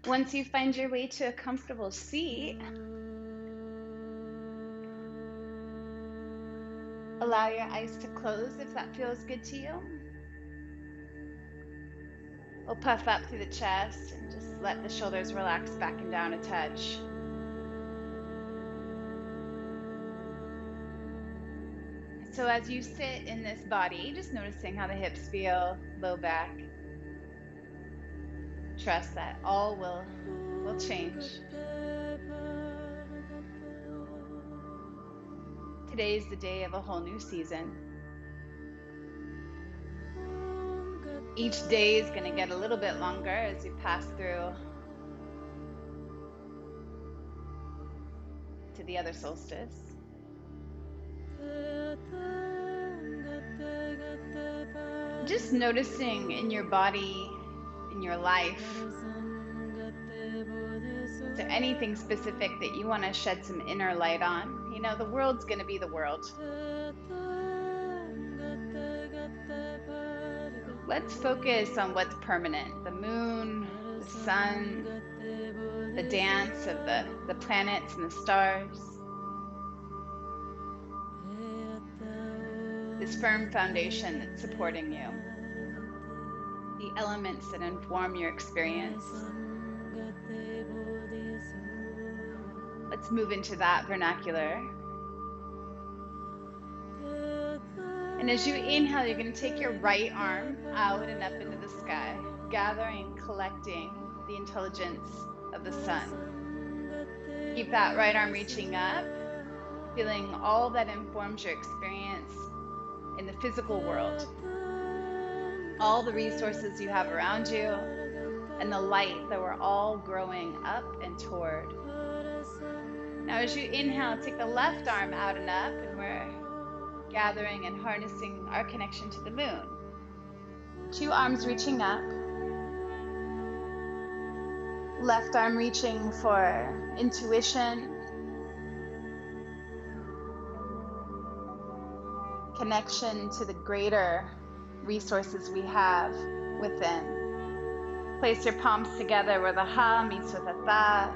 Once you find your way to a comfortable seat, allow your eyes to close if that feels good to you. We'll puff up through the chest and just let the shoulders relax back and down a touch. So as you sit in this body, just noticing how the hips feel, low back. Trust that all will change. Today is the day of a whole new season. Each day is going to get a little bit longer as we pass through to the other solstice. Just noticing in your body, in your life, is there anything specific that you want to shed some inner light on? You know, the world's going to be the world. Let's focus on what's permanent. The moon, the sun, the dance of the planets and the stars. This firm foundation that's supporting you. The elements that inform your experience. Let's move into that vernacular. And as you inhale, you're going to take your right arm out and up into the sky, gathering, collecting the intelligence of the sun. Keep that right arm reaching up, feeling all that informs your experience in the physical world. All the resources you have around you, and the light that we're all growing up and toward. Now as you inhale, take the left arm out and up, and we're gathering and harnessing our connection to the moon. Two arms reaching up. Left arm reaching for intuition, connection to the greater resources we have within. Place your palms together where the ha meets with the tha.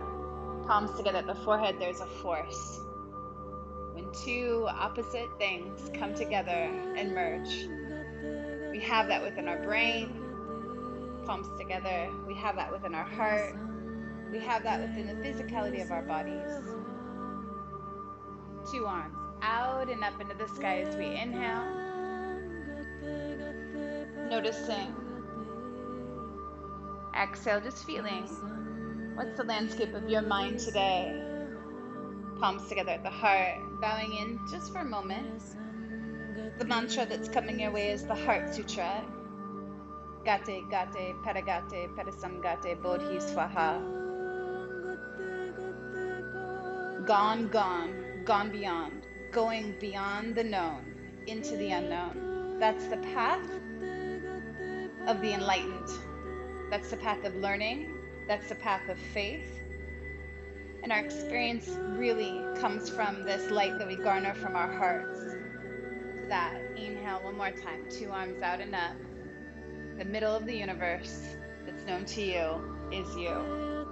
Palms together at the forehead, there's a force. When two opposite things come together and merge, we have that within our brain. Palms together, we have that within our heart. We have that within the physicality of our bodies. Two arms out and up into the sky as we inhale. Noticing. Exhale, just feeling. What's the landscape of your mind today? Palms together at the heart, bowing in just for a moment. The mantra that's coming your way is the Heart Sutra. Gate, gate, paragate, parasamgate, bodhi swaha. Gone, gone, gone beyond. Going beyond the known, into the unknown. That's the path of the enlightened. That's the path of learning. That's the path of faith. And our experience really comes from this light that we garner from our hearts. So that, inhale one more time, two arms out and up. The middle of the universe that's known to you is you.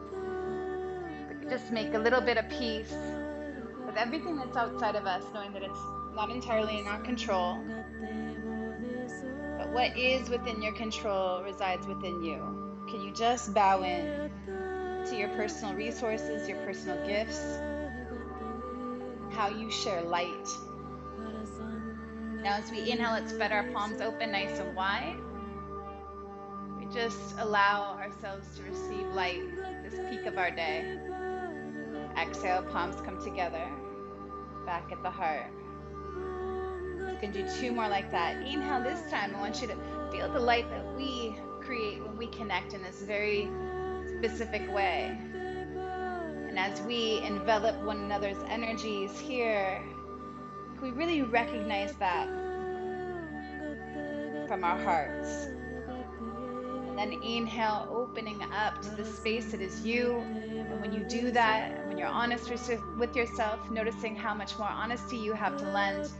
Just make a little bit of peace with everything that's outside of us, knowing that it's not entirely in our control. But what is within your control resides within you. Can you just bow in to your personal resources, your personal gifts, how you share light? Now as we inhale, let's spread our palms open nice and wide. We just allow ourselves to receive light, this peak of our day. Exhale, palms come together, back at the heart. You can do two more like that. Inhale this time. I want you to feel the light that we create when we connect in this very specific way. And as we envelop one another's energies here, we really recognize that from our hearts. And then inhale, opening up to the space that is you. And when you do that, when you're honest with yourself, noticing how much more honesty you have to lend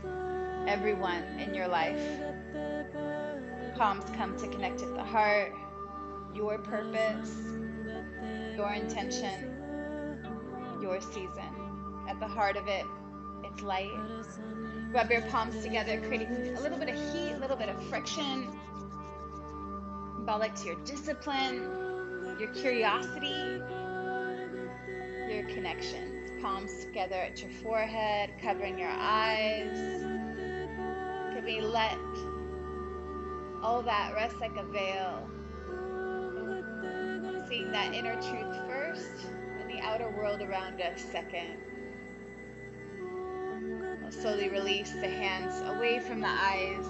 everyone in your life. Palms come to connect at the heart, your purpose. your intention, your season. At the heart of it, it's light. Rub your palms together, creating a little bit of heat, a little bit of friction. Symbolic to your discipline, your curiosity, your connections. Palms together at your forehead, covering your eyes. Can we let all that rest like a veil? Seeing that inner truth first, and the outer world around us second. We'll slowly release the hands away from the eyes.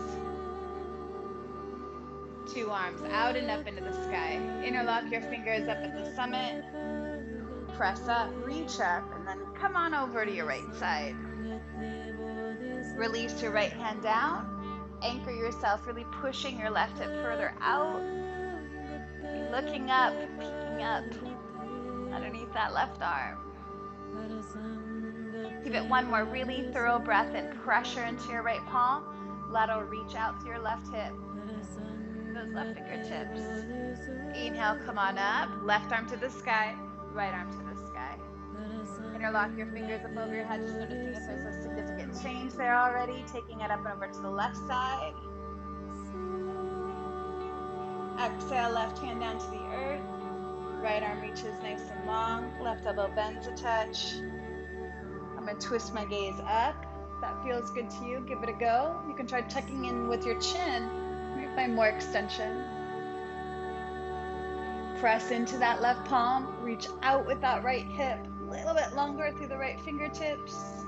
2 arms out and up into the sky. Interlock your fingers up at the summit. Press up, reach up, and then come on over to your right side. Release your right hand down. Anchor yourself, really pushing your left hip further out. Looking up, peeking up underneath that left arm. Give it one more really thorough breath in. Pressure into your right palm. Lateral reach out to your left hip. Those left fingertips. Inhale, come on up. Left arm to the sky. Right arm to the sky. Interlock your fingers up over your head. Just noticing if there's a significant change there already. Taking it up and over to the left side. Exhale, left hand down to the earth. Right arm reaches nice and long. Left elbow bends a touch. I'm going to twist my gaze up. If that feels good to you, give it a go. You can try tucking in with your chin. You might find more extension. Press into that left palm. Reach out with that right hip. A little bit longer through the right fingertips.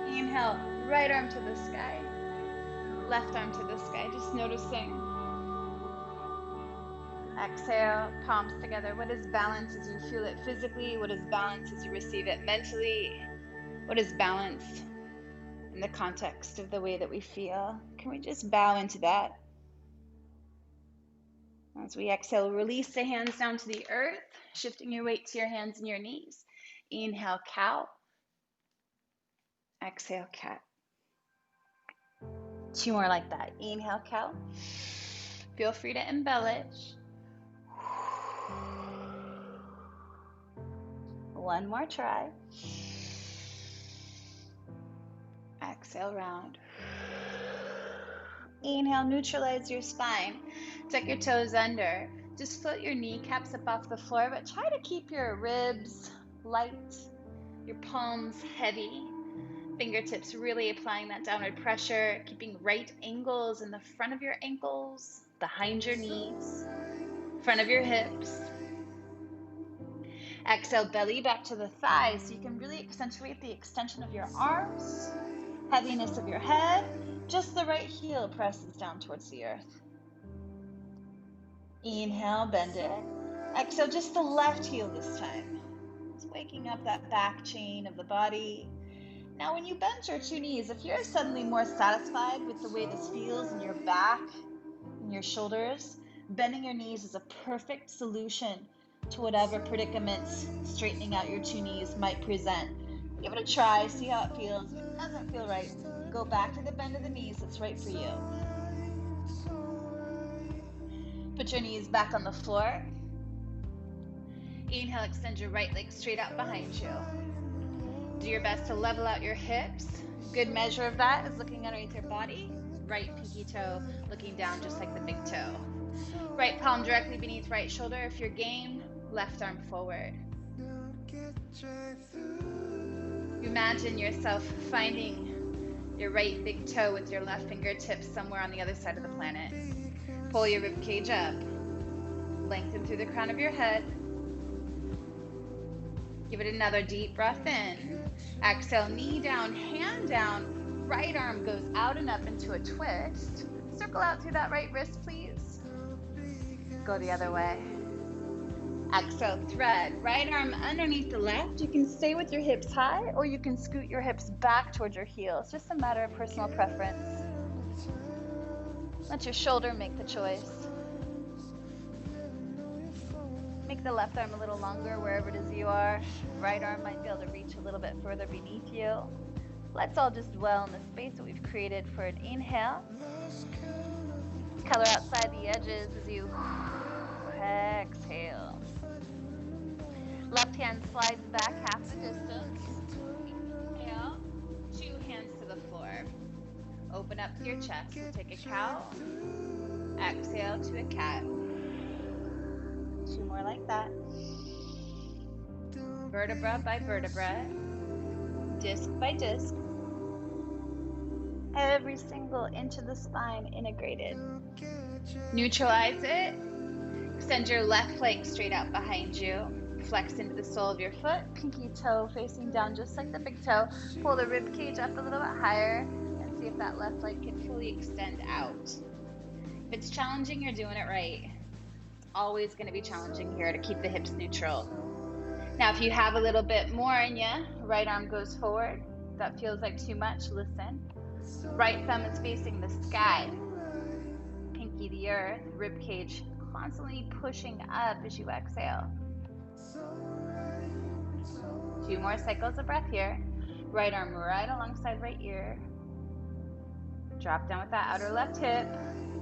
Inhale, right arm to the sky. Left arm to the sky, just noticing. Exhale, palms together. What is balance as you feel it physically? What is balance as you receive it mentally? What is balance in the context of the way that we feel? Can we just bow into that? As we exhale, release the hands down to the earth, shifting your weight to your hands and your knees. Inhale, cow. Exhale, cat. 2 more like that. Inhale, cow. Feel free to embellish. 1 more try. Exhale, round. Inhale, neutralize your spine. Tuck your toes under. Just float your kneecaps up off the floor, but try to keep your ribs light, your palms heavy. Fingertips really applying that downward pressure, keeping right angles in the front of your ankles, behind your knees, front of your hips. Exhale, belly back to the thighs so you can really accentuate the extension of your arms, heaviness of your head. Just the right heel presses down towards the earth. Inhale, bend it. Exhale, just the left heel this time. Just waking up that back chain of the body. Now, when you bend your 2 knees, if you're suddenly more satisfied with the way this feels in your back and your shoulders, bending your knees is a perfect solution to whatever predicaments straightening out your 2 knees might present. Give it a try, see how it feels. If it doesn't feel right, go back to the bend of the knees that's right for you. Put your knees back on the floor. Inhale, extend your right leg straight out behind you. Do your best to level out your hips. Good measure of that is looking underneath your body. Right pinky toe looking down just like the big toe. Right palm directly beneath right shoulder. If you're game, left arm forward. You imagine yourself finding your right big toe with your left fingertips somewhere on the other side of the planet. Pull your rib cage up. Lengthen through the crown of your head. Give it another deep breath in. Exhale, knee down, hand down. Right arm goes out and up into a twist. Circle out through that right wrist, please. Go the other way. Exhale, thread. Right arm underneath the left. You can stay with your hips high, or you can scoot your hips back towards your heels. Just a matter of personal preference. Let your shoulder make the choice. Make the left arm a little longer wherever it is you are. Right arm might be able to reach a little bit further beneath you. Let's all just dwell in the space that we've created for an inhale. Color outside the edges as you Exhale. Left hand slides back half the distance. Inhale. 2 hands to the floor. Open up to your chest. So take a cow. Exhale to a cat. 2 more like that. Vertebra by vertebra. Disc by disc. Every single inch of the spine integrated. Neutralize it. Extend your left leg straight out behind you. Flex into the sole of your foot. Pinky toe facing down just like the big toe. Pull the rib cage up a little bit higher and see if that left leg can fully extend out. If it's challenging, you're doing it right. It's always going to be challenging here to keep the hips neutral. Now, if you have a little bit more in you, right arm goes forward. If that feels like too much, listen. Right thumb is facing the sky. Pinky the earth, rib cage constantly pushing up as you exhale. 2 more cycles of breath here. Right arm right alongside right ear. Drop down with that outer left hip.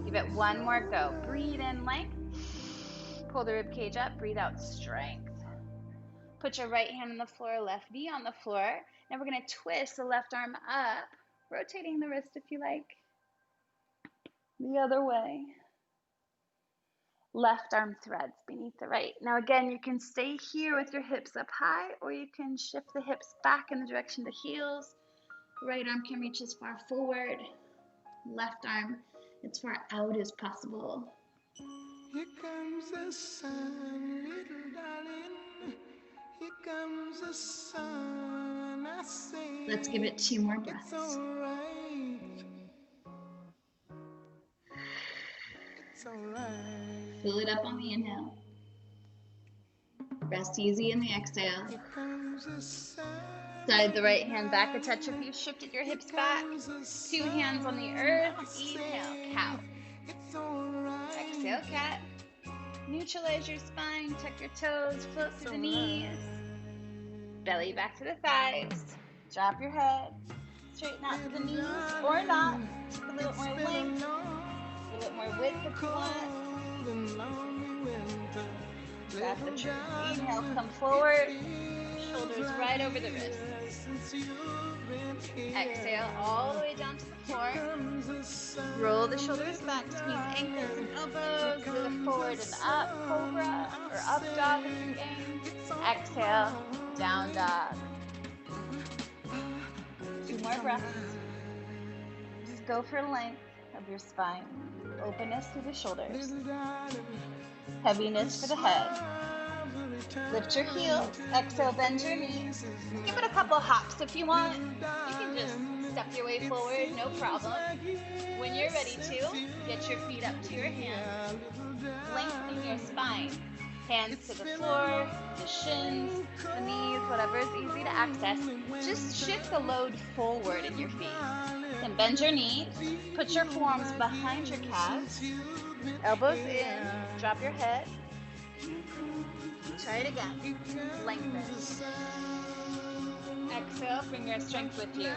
Give it 1 more go. Breathe in length. Pull the rib cage up. Breathe out strength. Put your right hand on the floor, left knee on the floor. Now we're going to twist the left arm up, rotating the wrist if you like. The other way. Left arm threads beneath the right. Now again, you can stay here with your hips up high, or you can shift the hips back in the direction of the heels. Right arm can reach as far forward. Left arm as far out as possible. Here comes the sun, little darling. Here comes the sun, I say. Let's give it 2 more breaths. It's all right. It's all right. Fill it up on the inhale. Rest easy in the exhale. Slide the right hand back a touch if you shifted your hips back. 2 hands on the earth. Inhale, cow. Exhale, cat. Neutralize your spine. Tuck your toes. Float through the knees. Belly back to the thighs. Drop your head. Straighten out to the knees or not. Take a little more length. A little more width if you want. Grab the tree. Inhale, come forward. Shoulders right over the wrists. Exhale all the way down to the floor. Roll the shoulders back, squeeze ankles and elbows. Move forward and up, cobra, or up dog if you're game. Exhale, down dog. 2 more breaths. Just go for length of your spine. Openness through the shoulders. Heaviness for the head. Lift your heels. Exhale, bend your knees. Give it a couple hops if you want. You can just step your way forward, no problem. When you're ready to, get your feet up to your hands. Lengthen your spine. Hands to the floor, the shins, the knees, whatever is easy to access. Just shift the load forward in your feet. Then bend your knees. Put your forearms behind your calves. Elbows in. Drop your head. Try it again. Lengthen. Exhale, bring your strength with you.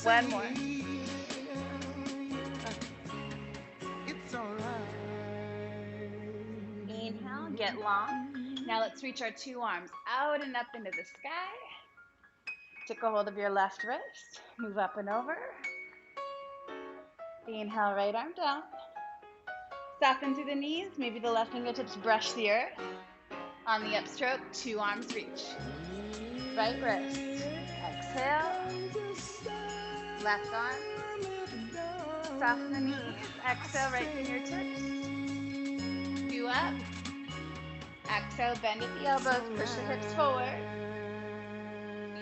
1 more. Inhale, get long. Now let's reach our 2 arms out and up into the sky. Take a hold of your left wrist. Move up and over. Inhale, right arm down. Soften through the knees. Maybe the left fingertips brush the earth. On the upstroke, 2 arms reach. Right wrist. Exhale. Left arm. Soften the knees. Exhale, right fingertips. 2 up. Exhale, bend at the elbows. Push the hips forward.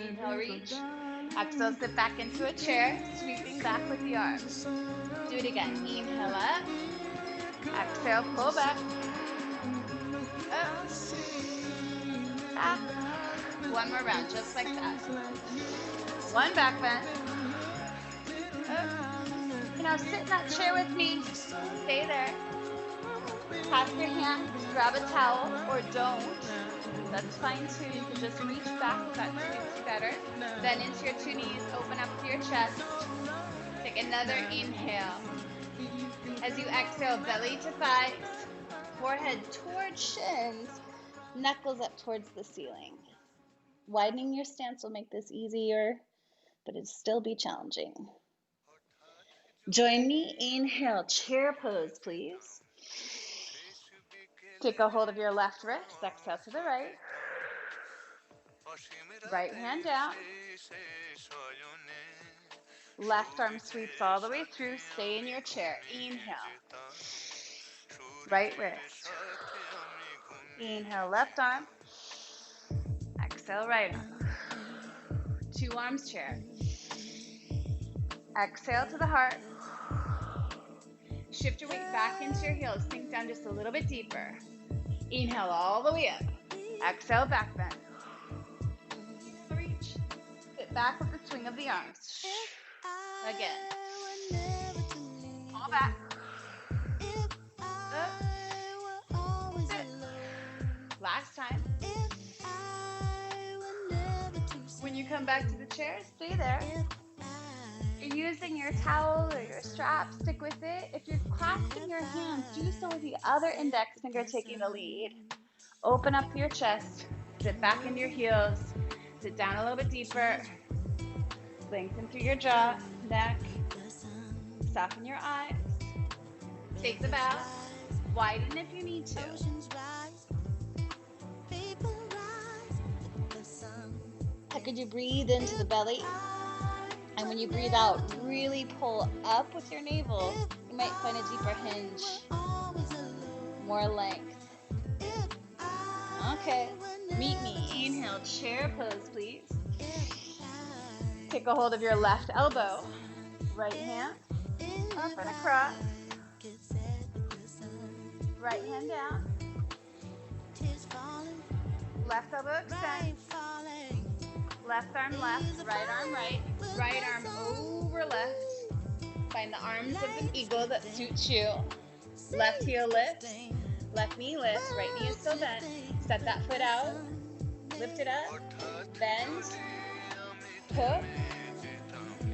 Inhale, reach. Exhale, sit back into a chair. Sweeping back with the arms. Do it again. Inhale up. Exhale, pull back. Up. Back. 1 more round, just like that. 1 back bend. Up. Now sit in that chair with me. Stay there. Pass your hands, grab a towel, or don't. That's fine too. You can just reach back if that suits you better. Then into your 2 knees, open up to your chest. Take another inhale. As you exhale, belly to thighs, forehead towards shins, knuckles up towards the ceiling. Widening your stance will make this easier, but it'll still be challenging. Join me. Inhale, chair pose, please. Take a hold of your left wrist. Exhale to the right. Right hand down. Left arm sweeps all the way through. Stay in your chair. Inhale. Right wrist. Inhale, left arm. Exhale, right arm. Two arms chair. Exhale to the heart. Shift your weight back into your heels. Sink down just a little bit deeper. Inhale all the way up. Exhale, back bend. Reach. Sit back with the swing of the arms. Again. All back. Up. Sit. Last time. When you come back to the chair, stay there. You're using your towel or your strap, stick with it. If you're clasping your hands, do so with the other index finger taking the lead. Open up your chest. Sit back into your heels. Sit down a little bit deeper. Lengthen through your jaw, neck. Soften your eyes. Take the bow. Widen if you need to. How could you breathe into the belly? And when you breathe out, really pull up with your navel. You might find a deeper hinge. More length. Okay. Meet me. Inhale, chair pose, please. Take a hold of your left elbow. Right hand up and across. Right hand down. Left elbow extend. Left arm left, right arm right. Right arm over left. Find the arms of an eagle that suits you. Left heel lifts. Left knee lifts. Right knee is still bent. Step that foot out. Lift it up. Bend. Hook.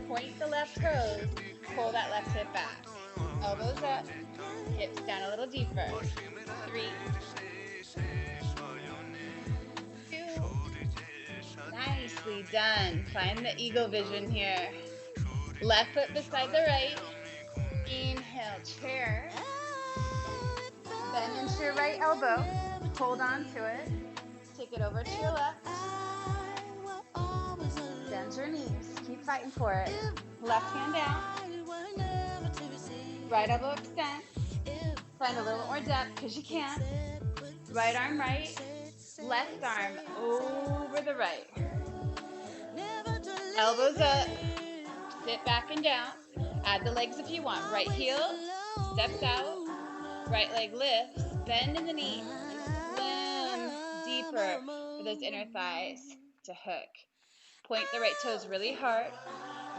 Point the left toes. Pull that left hip back. Elbows up. Hips down a little deeper. 3. 2. Nicely done. Find the eagle vision here. Left foot beside the right. Inhale, chair. Bend into your right elbow. Hold on to it. Take it over to your left. Bend your knees. Keep fighting for it. Left hand down. Right elbow extend. Find a little more depth because you can. Right arm right. Left arm over the right. Elbows up. Sit back and down. Add the legs if you want. Right heel steps out. Right leg lifts. Bend in the knee. Swim deeper for those inner thighs to hook. Point the right toes really hard.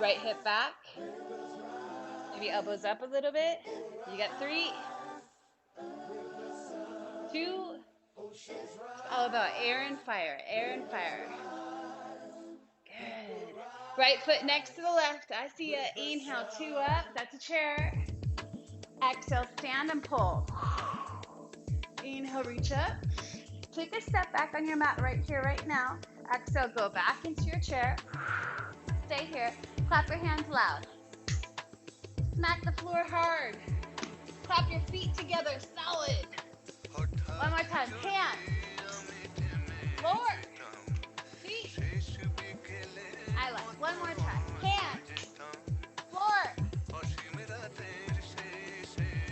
Right hip back. Maybe elbows up a little bit. You got 3, 2. It's all about air and fire. Air and fire. Good. Right foot next to the left. I see ya. Inhale, 2 up. That's a chair. Exhale, stand and pull. Inhale, reach up. Take a step back on your mat right here, right now. Exhale, go back into your chair. Stay here. Clap your hands loud. Smack the floor hard. Clap your feet together, solid. One more time. Hands. Floor. Feet. I like. One more time. Hands. Floor.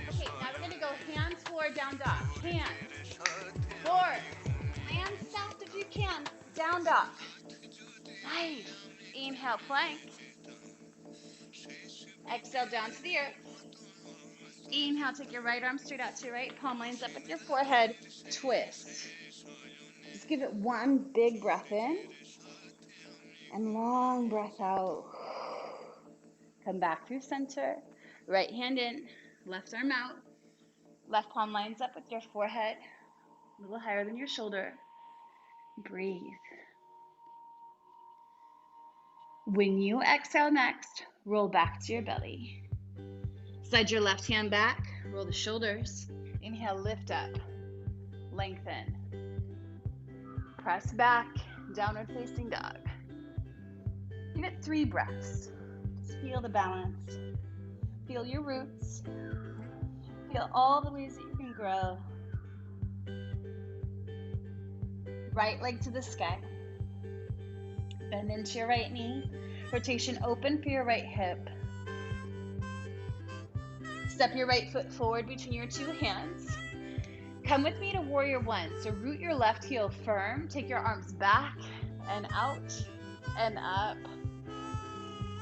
Okay, now we're going to go hands, floor, down dog. Hands. Floor. Land soft if you can. Down dog. Nice. Inhale, plank. Exhale, down to the earth. Inhale, take your right arm straight out to your right. Palm lines up with your forehead. Twist. Just give it one big breath in. And long breath out. Come back through center. Right hand in. Left arm out. Left palm lines up with your forehead. A little higher than your shoulder. Breathe. When you exhale next, roll back to your belly. Slide your left hand back, roll the shoulders. Inhale, lift up, lengthen. Press back, downward facing dog. Give it 3 breaths. Just feel the balance. Feel your roots. Feel all the ways that you can grow. Right leg to the sky. Bend into your right knee. Rotation open for your right hip. Step your right foot forward between your 2 hands. Come with me to warrior 1. So root your left heel firm. Take your arms back and out and up.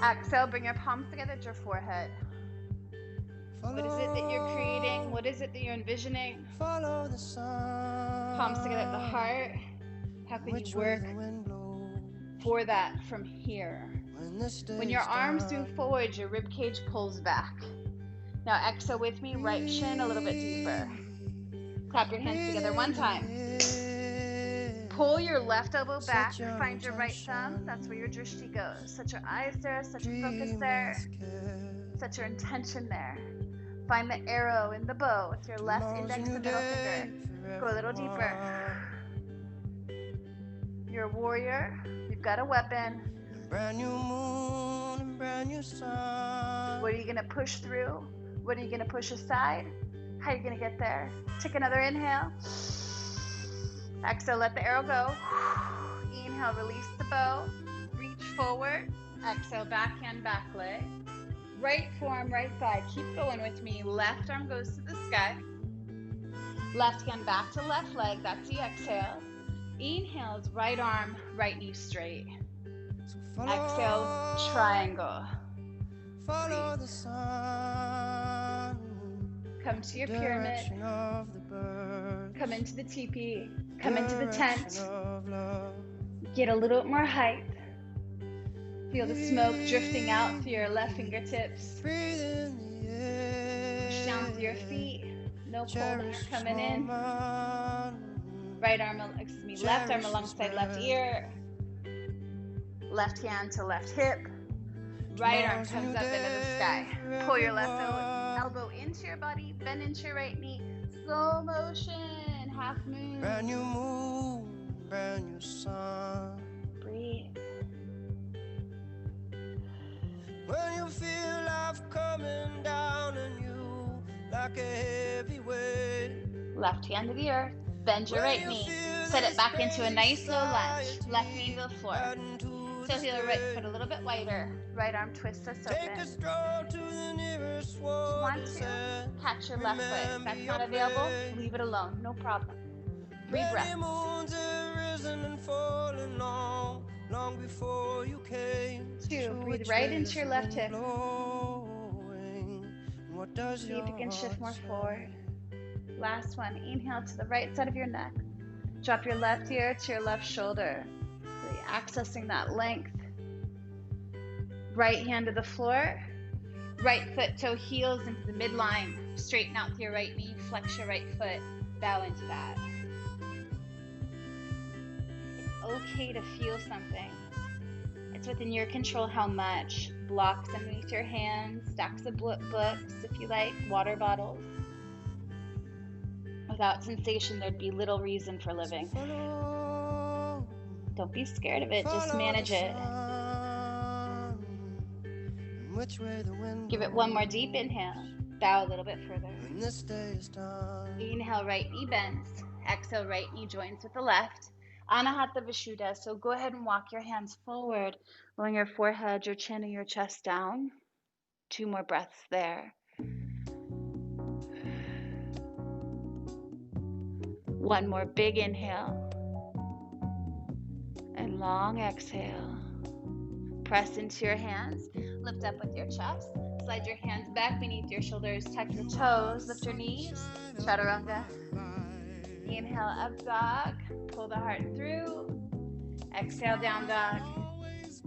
Exhale, bring your palms together at your forehead. What is it that you're creating? What is it that you're envisioning? Follow the sun. Palms together at the heart. How can you work for that from here? When your arms move forward, your rib cage pulls back. Now exhale with me, right shin a little bit deeper. Clap your hands together 1 time. Pull your left elbow back, find your right thumb. That's where your drishti goes. Set your eyes there, set your focus there. Set your intention there. Find the arrow in the bow with your left index and middle finger. Go a little deeper. You're a warrior. You've got a weapon. Brand new moon and brand new sun. What are you going to push through? What are you going to push aside? How are you going to get there? Take another inhale. Exhale, let the arrow go. Inhale, release the bow. Reach forward. Exhale, back hand, back leg. Right forearm, right thigh. Keep going with me. Left arm goes to the sky. Left hand back to left leg. That's the exhale. Inhale is right arm, right knee straight. Exhale, triangle. Follow the sun. Come to your pyramid. Come into the teepee. Come into the tent. Get a little bit more height. Feel the smoke drifting out through your left fingertips. Push down through your feet. No cold air coming in. Left arm alongside left ear. Left hand to left hip. Right arm comes up into the sky. Pull your left elbow into your body. Bend into your right knee. Slow motion. Half moon. Brand new moon, brand new sun. Breathe. When you feel life coming down on you like a heavy weight. Left hand to the earth. Bend your right knee. Set it back into a nice low lunge. Left knee to the floor. So heel right foot a little bit wider. Right arm twist us open. If you want to, catch your left foot. If that's not available, leave it alone. No problem. 3 breaths. Long before you came. 2. Breathe right into your left hip. See if you can shift more forward. Last one. Inhale to the right side of your neck. Drop your left ear to your left shoulder. Really accessing that length. Right hand to the floor. Right foot, toe heels into the midline. Straighten out to your right knee. Flex your right foot. Bow into that. It's okay to feel something. It's within your control how much. Blocks underneath your hands. Stacks of books, if you like. Water bottles. Without sensation, there'd be little reason for living. Don't be scared of it. Just manage it. Give it 1 more deep inhale. Bow a little bit further. Inhale, right knee bends. Exhale, right knee joins with the left. Anahata Vishuddha. So go ahead and walk your hands forward, lowering your forehead, your chin, and your chest down. 2 more breaths there. 1 more big inhale. And long exhale. Press into your hands. Lift up with your chest. Slide your hands back beneath your shoulders. Tuck your toes. Lift your knees. Chaturanga. Inhale, up dog. Pull the heart through. Exhale, down dog. Just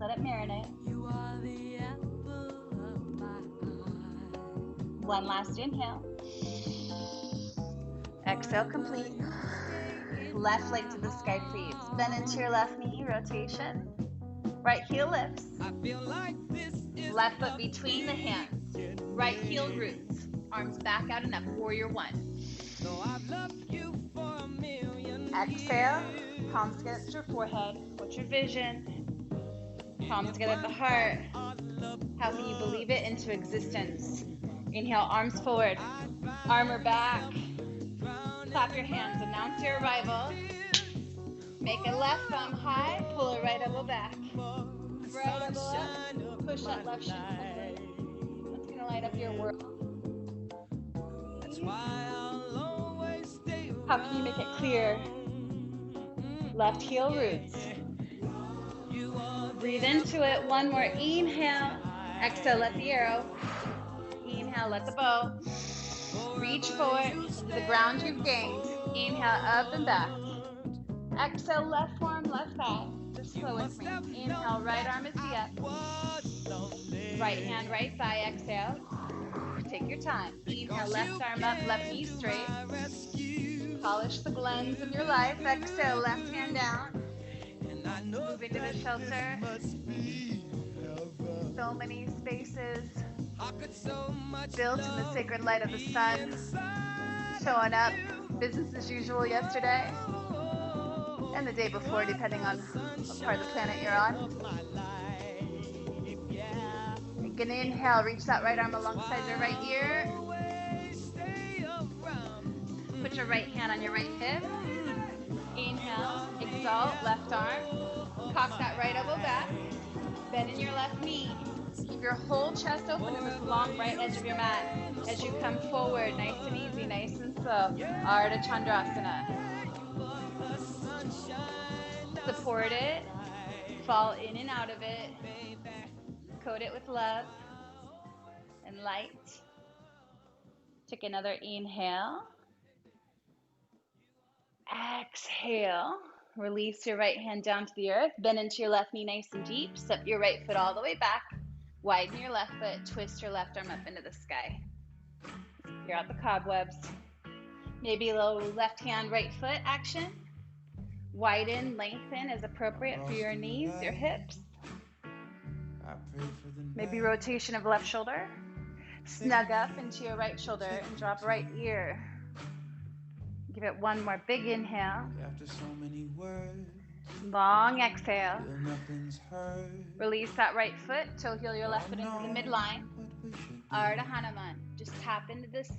let it marinate. 1 last inhale. Exhale, complete. Left leg to the sky, please. Bend into your left knee, rotation. Right heel lifts. I feel like this is Left foot between the hands. Right heel roots. Arms back out enough. Warrior one. though I've loved you for a million Exhale. years. Palms together at your forehead. What's your vision? Palms together at the heart. How can you believe it into existence? Inhale, arms forward. Armor back. Clap your hands. Announce your arrival. Make a left thumb high. Pull a right elbow back. Right elbow up. Push that left shin forward. That's going to light up your world. That's why I'll always stay around. How can you make it clear? Left heel roots. Breathe into it. One more. Inhale. Exhale, let the arrow. Inhale, let the bow. Reach forward into the ground you've gained. Inhale, up and back. Exhale, left forearm, left thigh. Just flow with me. Inhale, right arm is the up. Right hand, right thigh. Exhale. Take your time. Inhale, left arm up, left knee straight. Polish the glens of your life. Exhale, left hand down. Move into the shelter. So many spaces built in the sacred light of the sun. Showing up. Business as usual yesterday. And the day before, depending on what part of the planet you're on. Take an inhale, reach that right arm alongside your right ear. Put your right hand on your right hip. Inhale, exalt, left arm. Cock that right elbow back. Bend in your left knee. Keep your whole chest open in this long right edge of your mat. As you come forward, nice and easy, nice and slow. Ardha Chandrasana. Support it, fall in and out of it, coat it with love and light. Take another inhale. Exhale. Release your right hand down to the earth. Bend into your left knee nice and deep. Step your right foot all the way back. Widen your left foot. Twist your left arm up into the sky. Clear out the cobwebs. Maybe a little left hand, right foot action. Widen, lengthen as appropriate for your knees, your hips. Maybe rotation of left shoulder. Snug up into your right shoulder and drop right ear. Give it one more big inhale. Long exhale. Release that right foot. Toe heel your left foot into the midline. Ardha Hanuman. Just tap into this.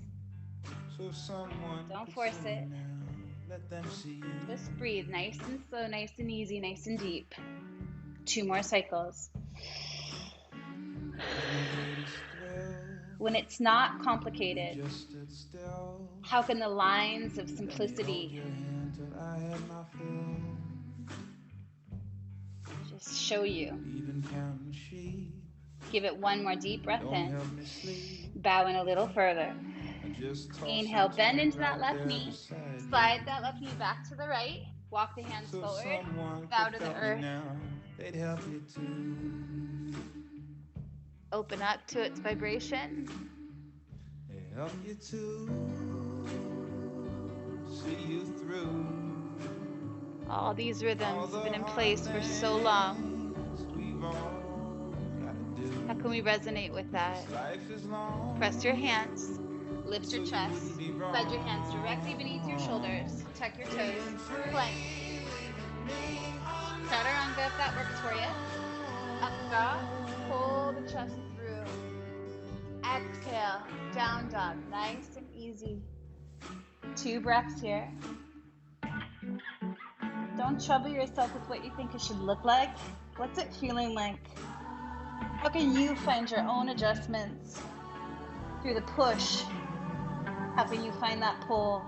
Don't force it. Just breathe nice and slow, nice and easy, nice and deep. 2 more cycles. When it's not complicated, how can the lines of simplicity just show you? Give it one more deep breath in. Bow in a little further. Inhale, bend into that left knee. Slide that left knee back to the right. Walk the hands forward. Bow to the earth. Open up to its vibration. Help you to see you through. All these rhythms have been in place for so long. How can we resonate with that? Press your hands. Lift your chest. Slide your hands directly beneath your shoulders. Tuck your toes. Plank. Chaturanga if that works for you. Up dog. Pull the chest through. Exhale. Down dog. Nice and easy. 2 breaths here. Don't trouble yourself with what you think it should look like. What's it feeling like? How can you find your own adjustments through the push? How can you find that pull?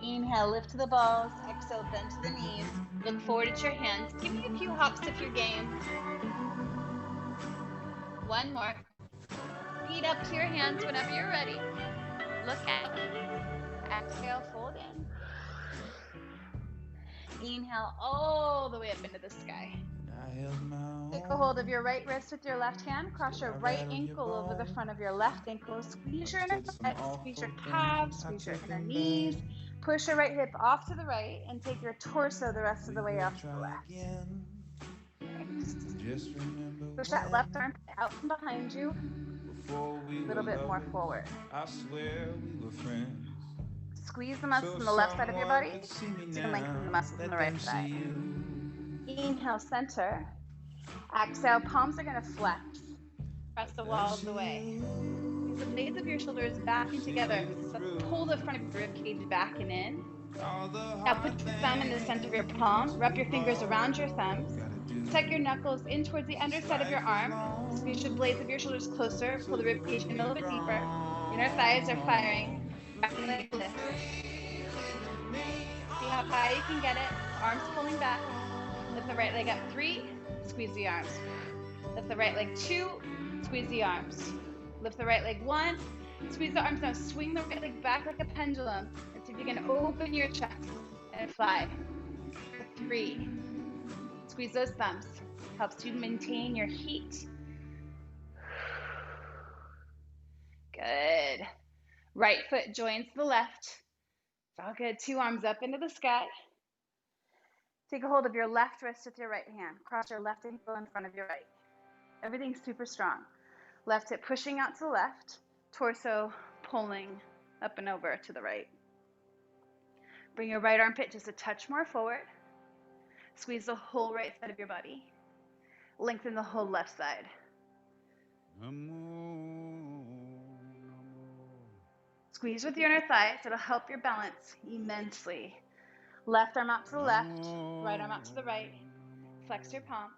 Inhale, lift to the balls. Exhale, bend to the knees. Look forward at your hands. Give me a few hops if you're game. 1 more. Feet up to your hands whenever you're ready. Look out. Exhale, fold in. Inhale all the way up into the sky. Take a hold of your right wrist with your left hand. Cross your right ankle over the front of your left ankle. Squeeze your inner thighs, squeeze your calves, squeeze your inner knees. Push your right hip off to the right and take your torso the rest of the way off to the left. Push that left arm out from behind you. A little bit more forward. I swear we were friends. Squeeze the muscles on the left side of your body so you can lengthen the muscles on the right side. Inhale, center. Exhale, palms are going to flex. Press the walls away. Squeeze the blades of your shoulders back and together. So pull the front of your ribcage back and in. Now put your thumb in the center of your palm. Wrap your fingers around your thumbs. Tuck your knuckles in towards the underside of your arm. Squeeze the blades of your shoulders closer. Pull the ribcage in a little bit deeper. Inner thighs are firing. Right leg lift. See how high you can get it. Arms pulling back. Lift the right leg up 3. Squeeze the arms. Lift the right leg 2. Squeeze the arms. Lift the right leg 1. Squeeze the arms. Now swing the right leg back like a pendulum. And see if you can open your chest and fly. 3. Squeeze those thumbs. Helps you maintain your heat. Good. Right foot joins the left. It's all good. 2 arms up into the sky. Take a hold of your left wrist with your right hand. Cross your left ankle in front of your right. Everything's super strong. Left hip pushing out to the left. Torso pulling up and over to the right. Bring your right armpit just a touch more forward. Squeeze the whole right side of your body. Lengthen the whole left side. Squeeze with your inner thighs. It'll help your balance immensely. Left arm out to the left, right arm out to the right. Flex your palms.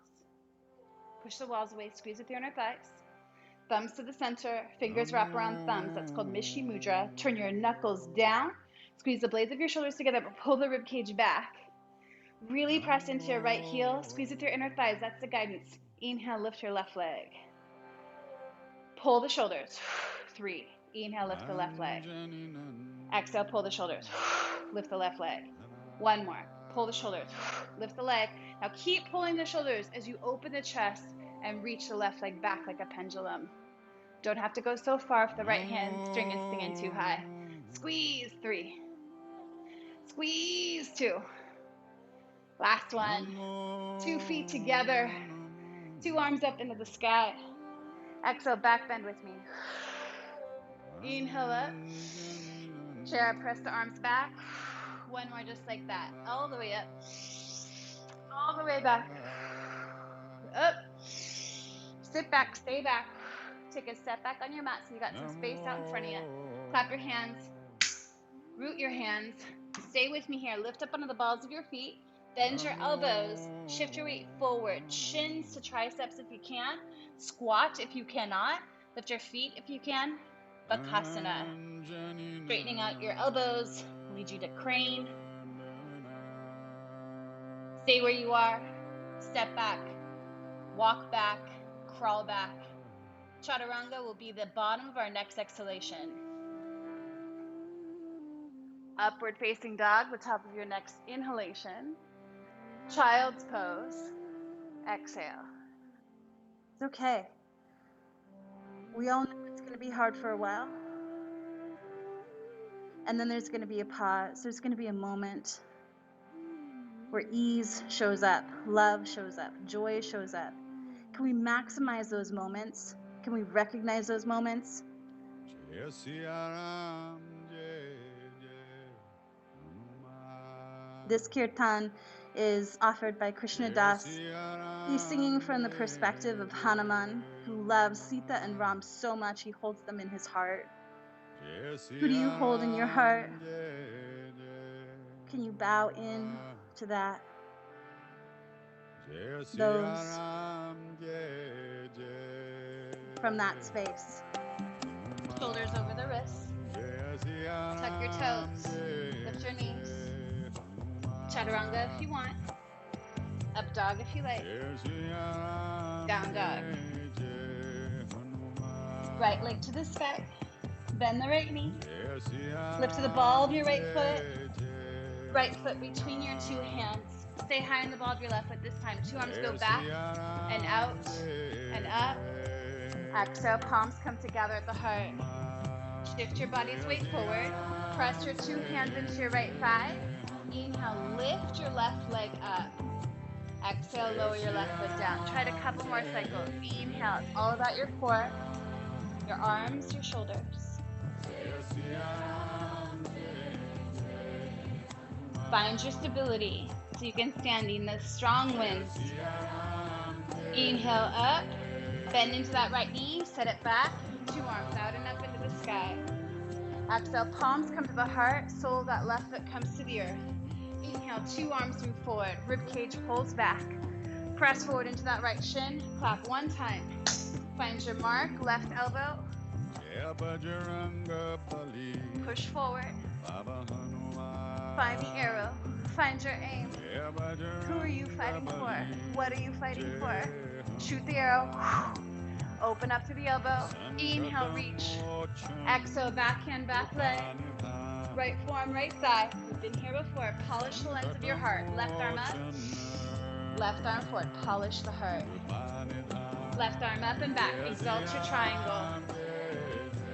Push the walls away. Squeeze with your inner thighs. Thumbs to the center. Fingers wrap around thumbs. That's called Mishi Mudra. Turn your knuckles down. Squeeze the blades of your shoulders together, but pull the rib cage back. Really press into your right heel. Squeeze with your inner thighs. That's the guidance. Inhale, lift your left leg. Pull the shoulders. 3. Inhale, lift the left leg. Exhale, pull the shoulders. Lift the left leg. 1 more. Pull the shoulders. Lift the leg. Now keep pulling the shoulders as you open the chest and reach the left leg back like a pendulum. Don't have to go so far if the right hand string is singing too high. Squeeze. 3. Squeeze. 2. Last one. 2 feet together. 2 arms up into the sky. Exhale, back bend with me. Inhale up. Chair, press the arms back. 1 more just like that. All the way up. All the way back. Up. Sit back, stay back. Take a step back on your mat so you got some space out in front of you. Clap your hands. Root your hands. Stay with me here. Lift up onto the balls of your feet. Bend your elbows. Shift your weight forward. Shins to triceps if you can. Squat if you cannot. Lift your feet if you can. Bakasana. Straightening out your elbows. Lead you to crane. Stay where you are. Step back. Walk back. Crawl back. Chaturanga will be the bottom of our next exhalation. Upward facing dog, the top of your next inhalation. Child's pose. Exhale. It's okay. We all know it's going to be hard for a while. And then there's going to be a pause. There's going to be a moment where ease shows up, love shows up, joy shows up. Can we maximize those moments? Can we recognize those moments? This kirtan is offered by Krishna Das. He's singing from the perspective of Hanuman, who loves Sita and Ram so much he holds them in his heart. Who do you hold in your heart? Can you bow in to that? Those from that space. Shoulders over the wrists. Tuck your toes. Lift your knees. Chaturanga if you want. Up dog if you like. Down dog. Right leg to the sky. Bend the right knee. Lift to the ball of your right foot. Right foot between your 2 hands. Stay high on the ball of your left foot this time. 2 arms go back and out and up. Exhale, palms come together at the heart. Shift your body's weight forward. Press your two hands into your right thigh. Inhale, lift your left leg up. Exhale, lower your left foot down. Try it a couple more cycles. Inhale, it's all about your core, your arms, your shoulders. Find your stability so you can stand in the strong winds. Inhale up, bend into that right knee, set it back, two arms out and up into the sky. Exhale, palms come to the heart, sole of that left foot comes to the earth. Inhale, two arms move forward, rib cage pulls back. Press forward into that right shin, clap one time. Find your mark, left elbow. Push forward. Find the arrow, find your aim. Who are you fighting for? What are you fighting for? Shoot the arrow. Open up to the elbow. Inhale, reach. Exhale, backhand, back leg. Right forearm, right thigh. We've been here before. Polish the lens of your heart. Left arm up. Left arm forward. Polish the heart. Left arm up and back. Exalt your triangle.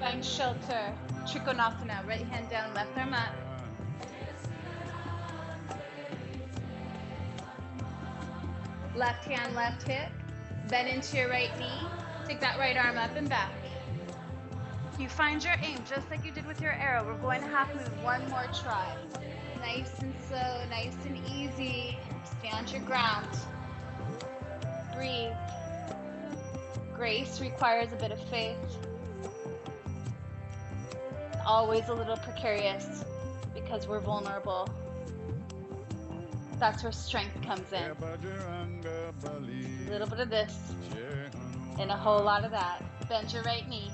Find shelter. Trikonasana. Right hand down, left arm up. Left hand, left hip. Bend into your right knee. Take that right arm up and back. You find your aim just like you did with your arrow. We're going to have to move one more try. Nice and slow, nice and easy. Stand your ground. Breathe. Grace requires a bit of faith. Always a little precarious because we're vulnerable. That's where strength comes in. A little bit of this and a whole lot of that. Bend your right knee.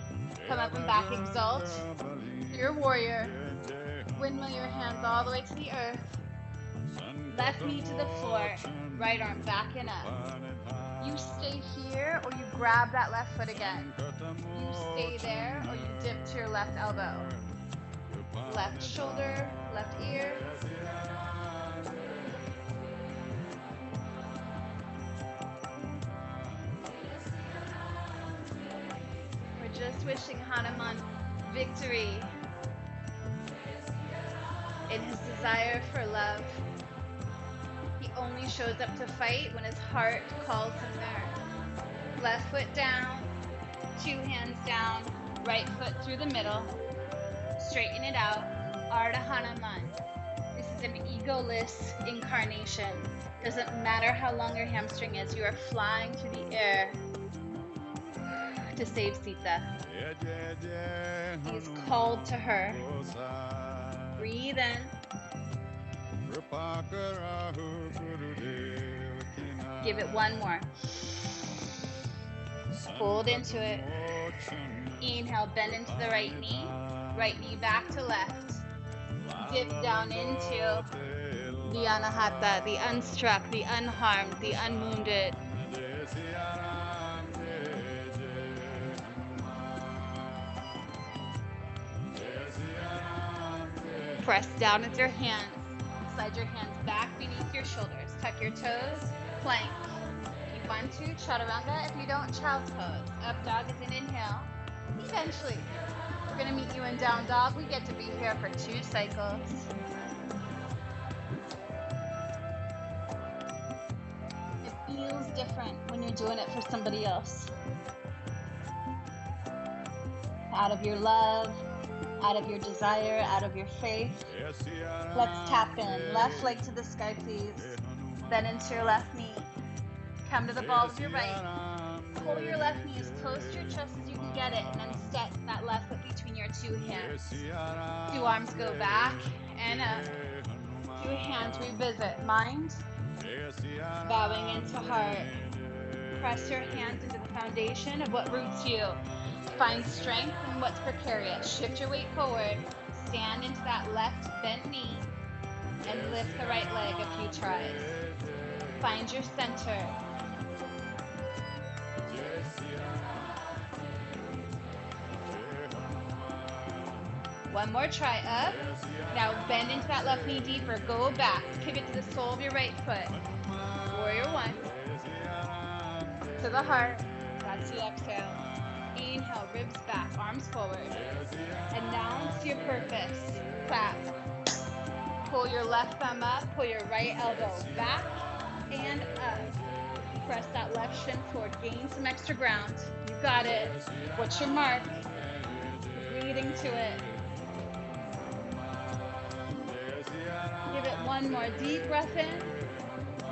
Come up and back, exalt. You're a warrior. Windmill your hands all the way to the earth. Left knee to the floor. Right arm back and up. You stay here or you grab that left foot again. You stay there or you dip to your left elbow. Left shoulder, left ear. Just wishing Hanuman victory in his desire for love. He only shows up to fight when his heart calls him there. Left foot down, two hands down, right foot through the middle. Straighten it out. Ardha Hanuman. This is an egoless incarnation. Doesn't matter how long your hamstring is, you are flying through the air to save Sita. He is called to her. Breathe in. Give it one more. Hold into it. Inhale, bend into the right knee. Right knee back to left. Dip down into the anahata, the unstruck, the unharmed, the unwounded. Press down with your hands. Slide your hands back beneath your shoulders. Tuck your toes. Plank. If you want to, chaturanga. If you don't, child's pose. Up dog is an inhale. Eventually, we're going to meet you in down dog. We get to be here for 2 cycles. It feels different when you're doing it for somebody else. Out of your love, out of your desire, out of your faith. Let's tap in. Left leg to the sky, please. Bend into your left knee. Come to the ball of your right. Pull your left knee as close to your chest as you can get it, and then step that left foot between your 2 hands. 2 arms go back and up. 2 hands revisit. Mind. Bowing into heart. Press your hands into the foundation of what roots you. Find strength in what's precarious. Shift your weight forward. Stand into that left bent knee and lift the right leg a few tries. Find your center. One more try up. Now bend into that left knee deeper. Go back. Pivot to the sole of your right foot. Warrior 1. To the heart. That's the exhale. Inhale, ribs back, arms forward. Announce your purpose. Clap. Pull your left thumb up, pull your right elbow back and up. Press that left shin forward, gain some extra ground. You got it. What's your mark? Breathing to it. Give it one more deep breath in.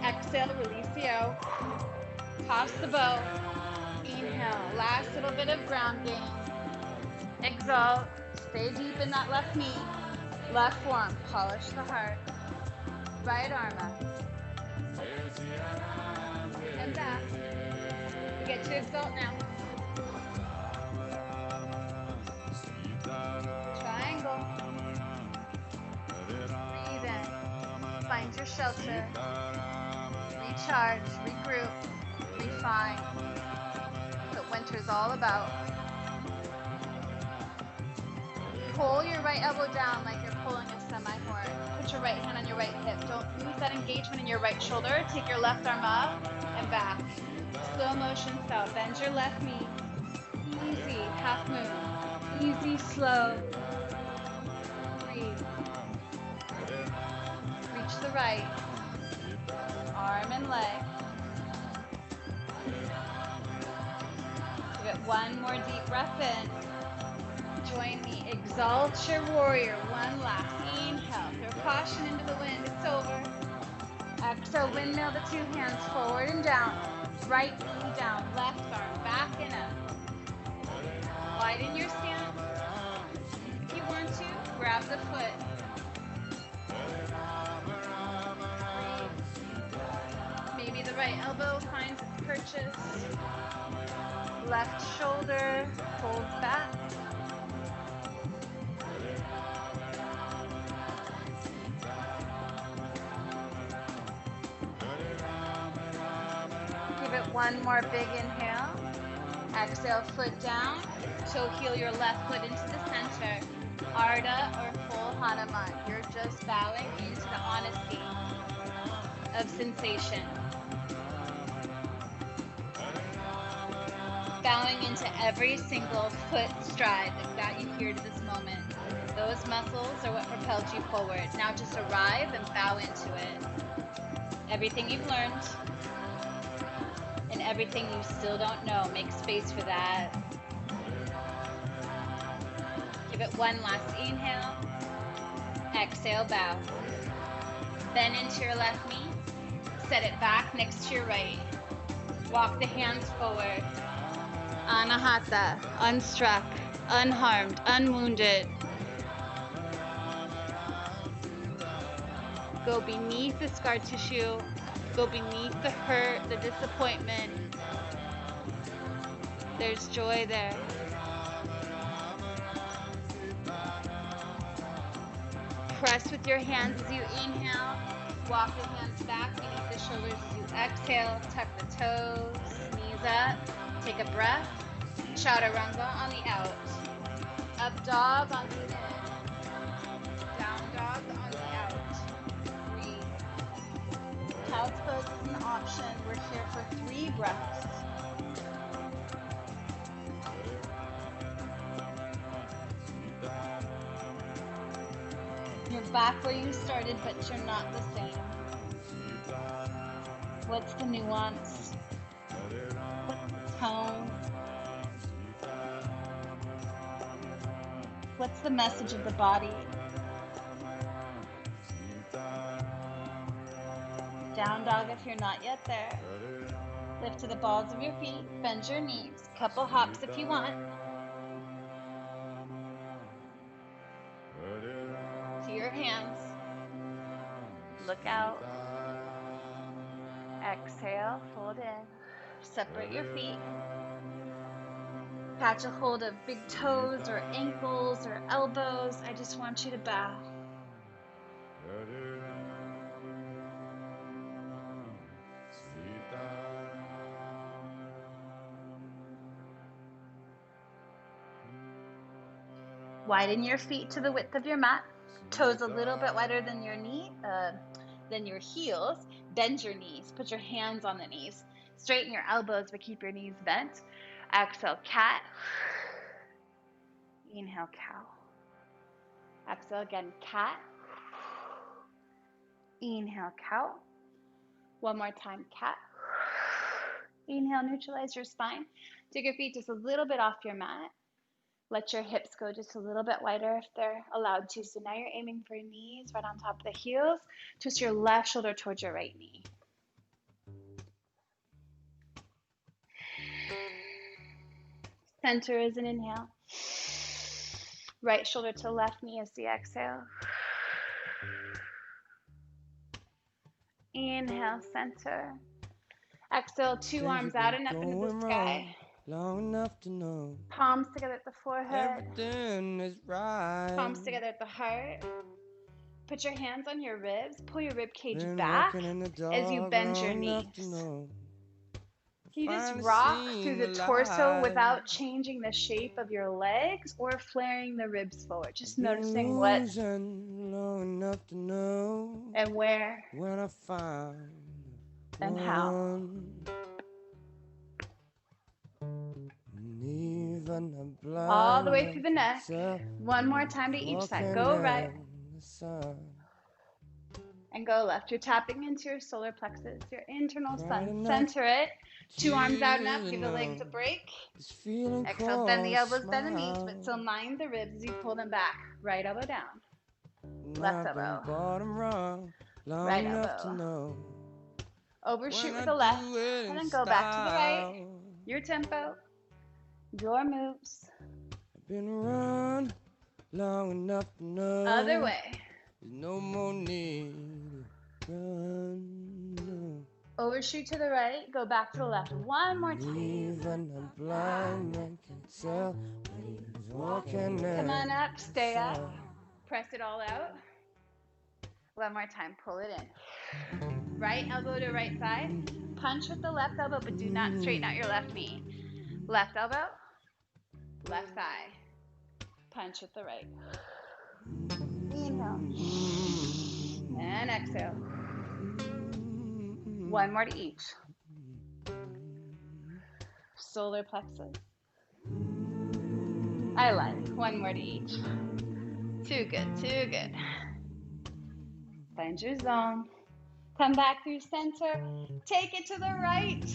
Exhale, release the O. Toss the bow. Inhale, last little bit of ground gain. Exhale, stay deep in that left knee. Left forearm, polish the heart. Right arm up. And back. We get to exalt now. Triangle. Breathe in. Find your shelter. Recharge, regroup, refine. That's what winter's all about. Pull your right elbow down like you're pulling a semi-horn. Put your right hand on your right hip. Don't lose that engagement in your right shoulder. Take your left arm up and back. Slow motion style. Bend your left knee. Easy, half moon. Easy, slow. Breathe. Reach the right. Arm and leg. Give it one more deep breath in. Join me. Exalt your warrior. One last. Inhale. Throw caution into the wind. It's over. Exhale. Windmill the two hands forward and down. Right knee down. Left arm back and up. Widen your stance. If you want to, grab the foot. Maybe the right elbow finds its purchase. Left shoulder folds back. Give it one more big inhale. Exhale, foot down. Toe heel your left foot into the center. Ardha or full Hanuman. You're just bowing into the honesty of sensation. Bowing into every single foot stride that got you here to this moment. Those muscles are what propelled you forward. Now just arrive and bow into it. Everything you've learned and everything you still don't know, make space for that. Give it one last inhale. Exhale, bow. Bend into your left knee. Set it back next to your right. Walk the hands forward. Anahata, unstruck, unharmed, unwounded. Go beneath the scar tissue. Go beneath the hurt, the disappointment. There's joy there. Press with your hands as you inhale. Walk the hands back beneath the shoulders as you exhale. Tuck the toes, knees up. Take a breath. Chaturanga on the out. Up dog on the in. Down dog on the out. Breathe. Child's pose is an option. We're here for 3 breaths. You're back where you started, but you're not the same. What's the nuance? What's the tone? What's the message of the body? Down dog if you're not yet there. Lift to the balls of your feet, bend your knees. Couple hops if you want. To your hands. Look out. Exhale, fold in. Separate your feet. Catch a hold of big toes or ankles or elbows. I just want you to bow. Widen your feet to the width of your mat. Toes a little bit wider than your your heels. Bend your knees. Put your hands on the knees. Straighten your elbows, but keep your knees bent. Exhale, cat. Inhale, cow. Exhale again, cat. Inhale, cow. One more time, cat. Inhale, neutralize your spine. Take your feet just a little bit off your mat. Let your hips go just a little bit wider if they're allowed to. So now you're aiming for knees right on top of the heels. Twist your left shoulder towards your right knee. Center is an inhale. Right shoulder to left knee is the exhale. Inhale, center. Exhale, two arms out and up into the sky. Long enough to know Palms together at the forehead. everything is right. Palms together at the heart. Put your hands on your ribs. Pull your rib cage back as you bend your knees. You just rock through the torso without changing the shape of your legs or flaring the ribs forward. Just noticing what and where when I find and how. All the way through the neck. One more time to each side. Go right and go left. You're tapping into your solar plexus, your internal sun. Center it. Two arms out and up. Give the legs a break. Exhale, bend the elbows, bend the knees, but still mind the ribs as you pull them back. Right elbow down. Left elbow. Right elbow. Overshoot with the left, and then go back to the right. Your tempo, your moves. I've been around long enough to know. Other way. There's no more need to run. No. Overshoot to the right, go back to the left. One more time. Even a blind man can tell when he's walking. Come on up, stay up. Press it all out. One more time, pull it in. Right elbow to right side. Punch with the left elbow, but do not straighten out your left knee. Left elbow, left thigh. Punch with the right. Inhale. And exhale. One more to each. Solar plexus. I like. One more to each. Too good, too good. Find your zone. Come back through center. Take it to the right.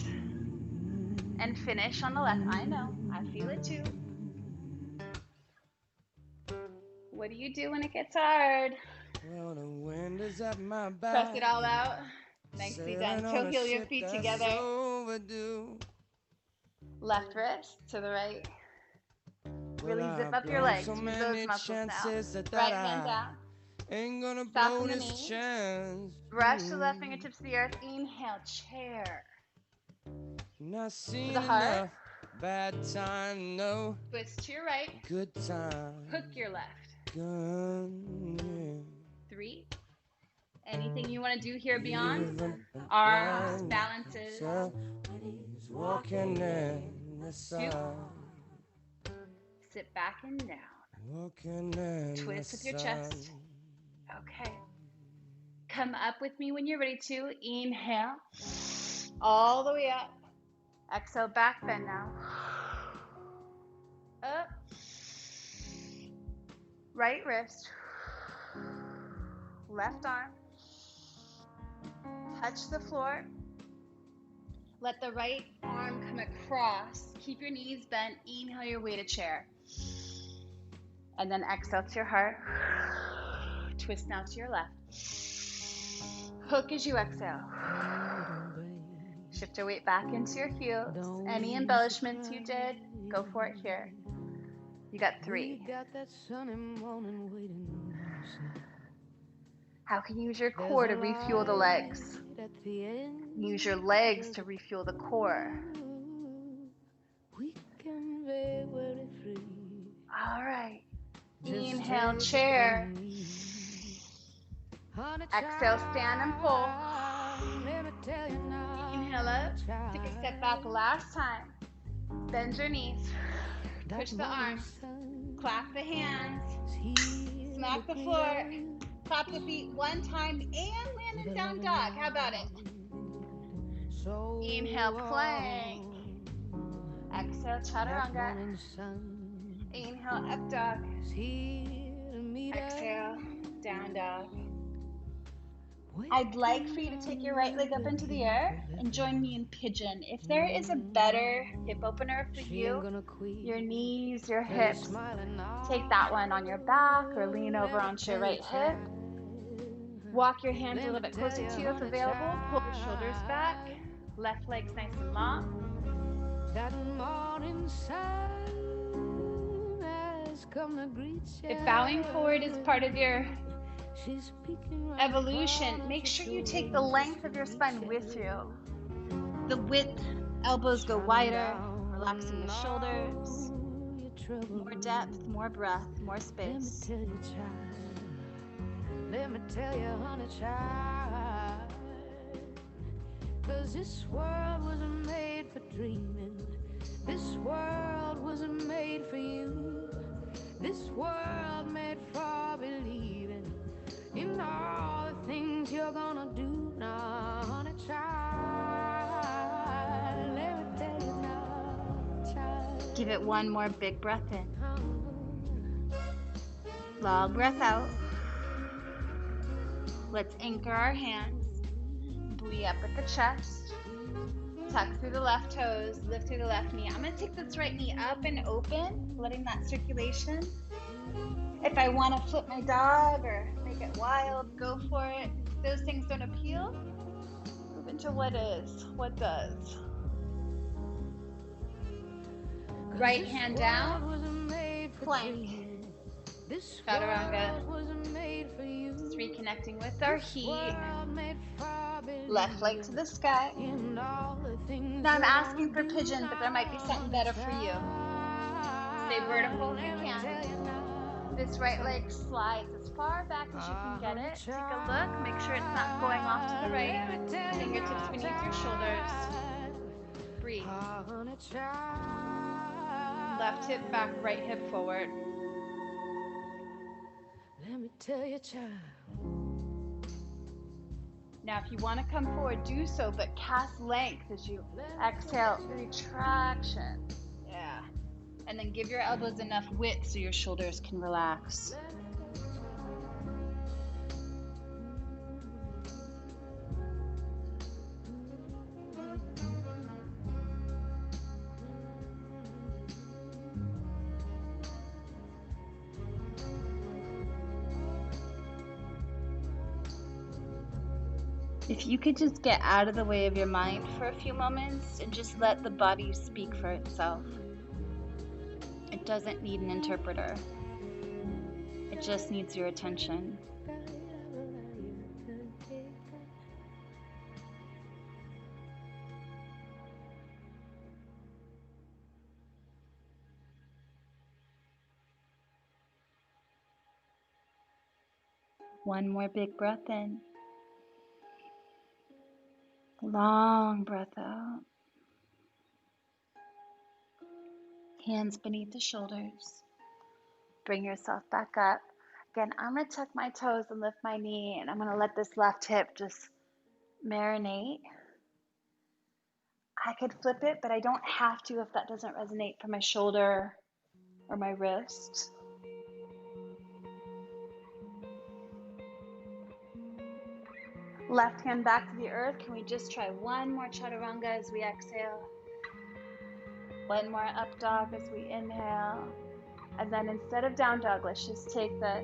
And finish on the left. I know. I feel it too. What do you do when it gets hard? Well, the wind is at my back. Press it all out. Nicely done. Toe heel your feet together. Overdue. Left wrist to the right. Really zip up your legs. Use those muscles now. Right hand down. Ain't gonna Soften blow the this knees. chance. Brush the left fingertips to the earth. Inhale, chair. Not seen the heart. enough bad time, no. Twist to your right. Good time. Hook your left. Gun, yeah. 3. Anything you want to do here beyond? Arms, balances. He's walking in the sun. 2. Sit back and down. Walking in Twist with the your sun. chest. Okay. Come up with me when you're ready to. Inhale. All the way up. Exhale, back bend now. Up. Right wrist. Left arm. Touch the floor. Let the right arm come across. Keep your knees bent. Inhale your way to chair. And then exhale to your heart. Twist now to your left. Hook as you exhale. Shift your weight back into your heels. Any embellishments you did, go for it here. You got 3. How can you use your core to refuel the legs? Use your legs to refuel the core. All right. Inhale, chair. Exhale, stand and pull. Inhale up. Take a step back last time. Bend your knees. Push the arms. Clap the hands. Smack the floor. Clap the feet one time and land in down dog. How about it? Inhale, plank. Exhale, chaturanga. Inhale, up dog. Exhale, down dog. I'd like for you to take your right leg up into the air and join me in pigeon. If there is a better hip opener for you, your knees, your hips, take that one on your back or lean over onto your right hip. Walk your hands a little bit closer to you if available. Pull the shoulders back. Left leg's nice and long. If bowing forward is part of your evolution, make sure you take the length of your spine with you. The width, elbows go wider, relaxing the shoulders. More depth, more breath, more space. Let me tell you, honey child, 'cause this world wasn't made for dreaming. This world wasn't made for you. This world made for believing in all the things you're gonna do now, honey child. Let me tell you now, child. Give it one more big breath in. Long breath out. Let's anchor our hands. Buoy up at the chest. Tuck through the left toes. Lift through the left knee. I'm going to take this right knee up and open, letting that circulation. If I want to flip my dog or make it wild, go for it. If those things don't appeal, move into what is, what does. Right hand down, plank, chaturanga. Just reconnecting with our heat. Left leg to the sky. Now I'm asking for pigeon, but there might be something better for you. Stay vertical if you can. This right leg slides as far back as you can get it. Take a look, make sure it's not going off to the right. Fingertips beneath your shoulders. Breathe. Left hip back, right hip forward. Let me tell you, child. Now, if you want to come forward, do so, but cast length as you exhale, retraction. Yeah. And then give your elbows enough width so your shoulders can relax. If you could just get out of the way of your mind for a few moments and just let the body speak for itself. It doesn't need an interpreter. It just needs your attention. One more big breath in. Long breath out. Hands beneath the shoulders. Bring yourself back up. Again, I'm going to tuck my toes and lift my knee, and I'm going to let this left hip just marinate. I could flip it, but I don't have to if that doesn't resonate for my shoulder or my wrist. Left hand back to the earth. Can we just try one more chaturanga as we exhale? One more up dog as we inhale. And then instead of down dog, let's just take the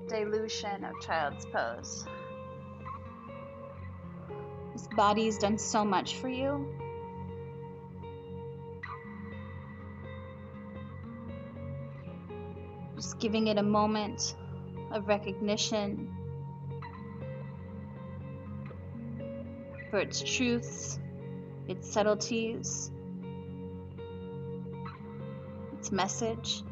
dilution of child's pose. This body's done so much for you. Just giving it a moment of recognition for its truths, its subtleties, its message.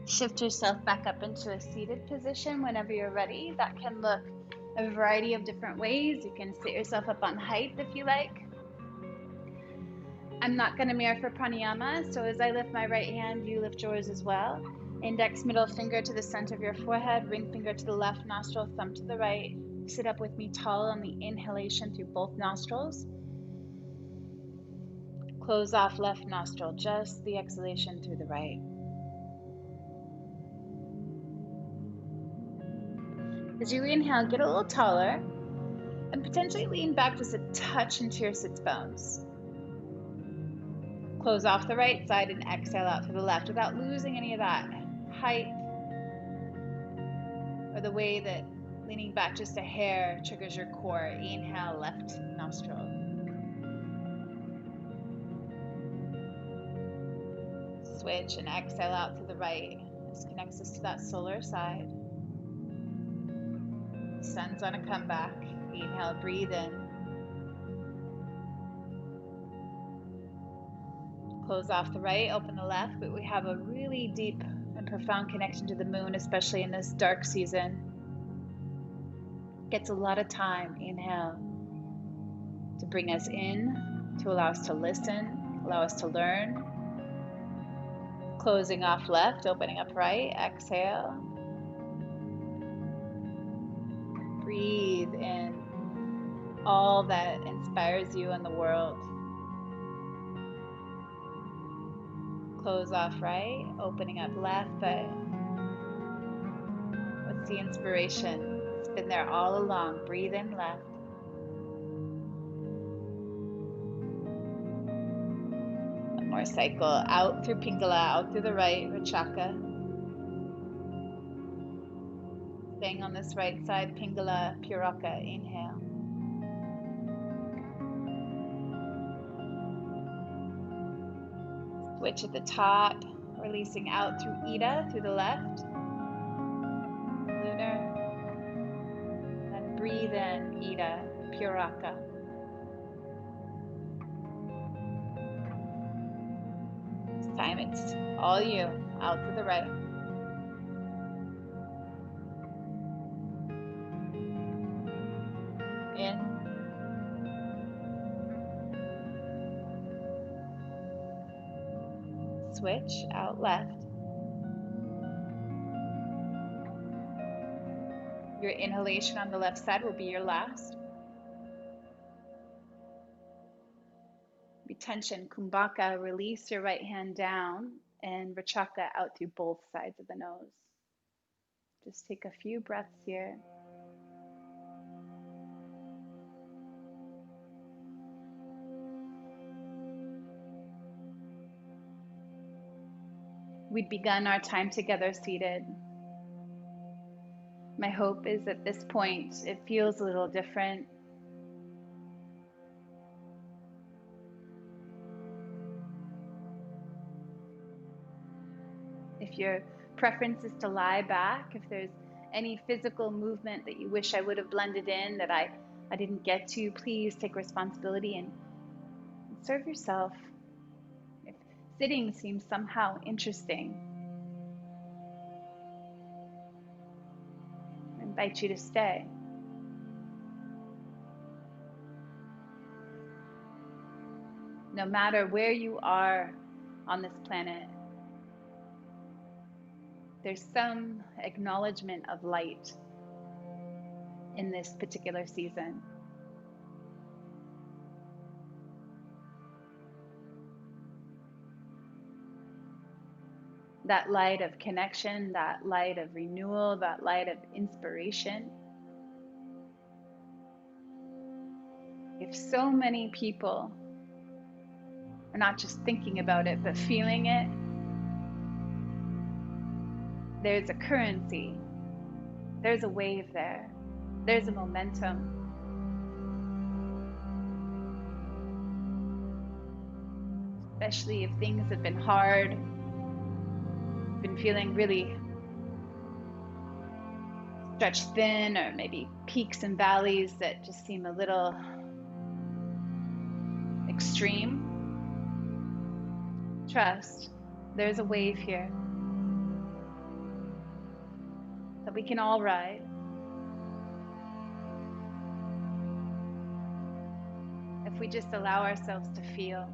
Shift yourself back up into a seated position whenever you're ready. That can look a variety of different ways. You can sit yourself up on height if you like. I'm not going to mirror for pranayama, so as I lift my right hand, you lift yours as well. Index middle finger to the center of your forehead, ring finger to the left nostril, thumb to the right. Sit up with me tall on the inhalation through both nostrils. Close off left nostril, just the exhalation through the right. As you inhale, get a little taller and potentially lean back just a touch into your sits bones. Close off the right side and exhale out to the left without losing any of that height or the way that leaning back just a hair triggers your core. Inhale, left nostril. Switch and exhale out to the right. This connects us to that solar side. The sun's on a comeback. Inhale, breathe in. Close off the right, open the left, but we have a really deep and profound connection to the moon, especially in this dark season. Gets a lot of time, inhale, to bring us in, to allow us to listen, allow us to learn. Closing off left, opening up right, exhale. Breathe in all that inspires you in the world. Close off right, opening up left, but what's the inspiration? It's been there all along. Breathe in left. One more cycle, out through Pingala, out through the right, Rachaka. Staying on this right side, Pingala, Puraka, inhale. Switch at the top, releasing out through Ida, through the left. Lunar. And breathe in, Ida, Puraka. This time it's all you, out to the right. In. Switch, out left. Your inhalation on the left side will be your last. Retention, Kumbhaka, release your right hand down, and Rachaka out through both sides of the nose. Just take a few breaths here. We'd begun our time together seated. My hope is at this point it feels a little different. If your preference is to lie back, if there's any physical movement that you wish I would have blended in that I didn't get to, please take responsibility and serve yourself. If sitting seems somehow interesting, I invite you to stay. No matter where you are on this planet, there's some acknowledgement of light in this particular season. That light of connection, that light of renewal, that light of inspiration. If so many people are not just thinking about it, but feeling it, there's a currency, there's a wave there, there's a momentum. Especially if things have been hard, been feeling really stretched thin, or maybe peaks and valleys that just seem a little extreme. Trust, there's a wave here that we can all ride. If we just allow ourselves to feel.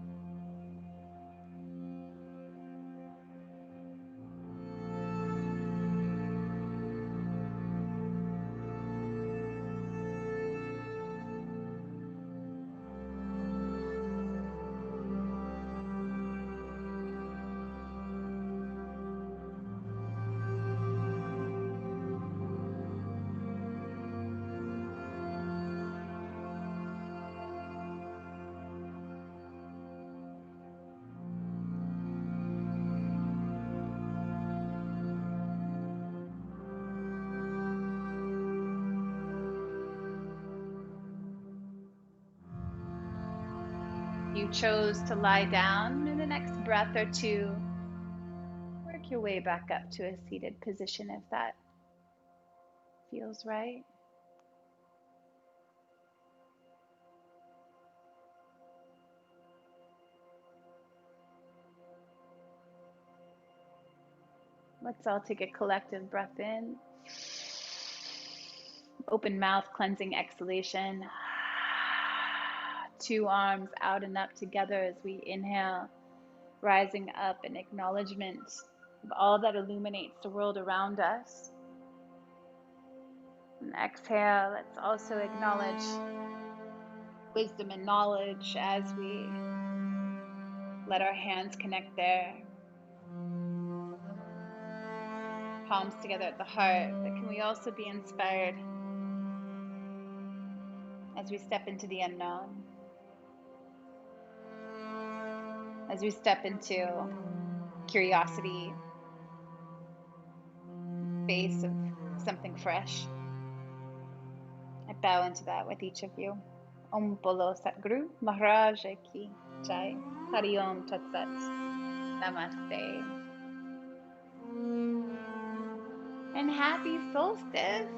you chose to lie down, in the next breath or two, work your way back up to a seated position if that feels right. Let's all take a collective breath in. Open mouth, cleansing exhalation. 2 arms out and up together as we inhale, rising up in acknowledgement of all that illuminates the world around us. And exhale, let's also acknowledge wisdom and knowledge as we let our hands connect there. Palms together at the heart, but can we also be inspired as we step into the unknown? As we step into curiosity, space of something fresh. I bow into that with each of you. Om Bolo Satguru Maharaj Ki Jai. Hari Om Tat Sat. Namaste. And happy solstice!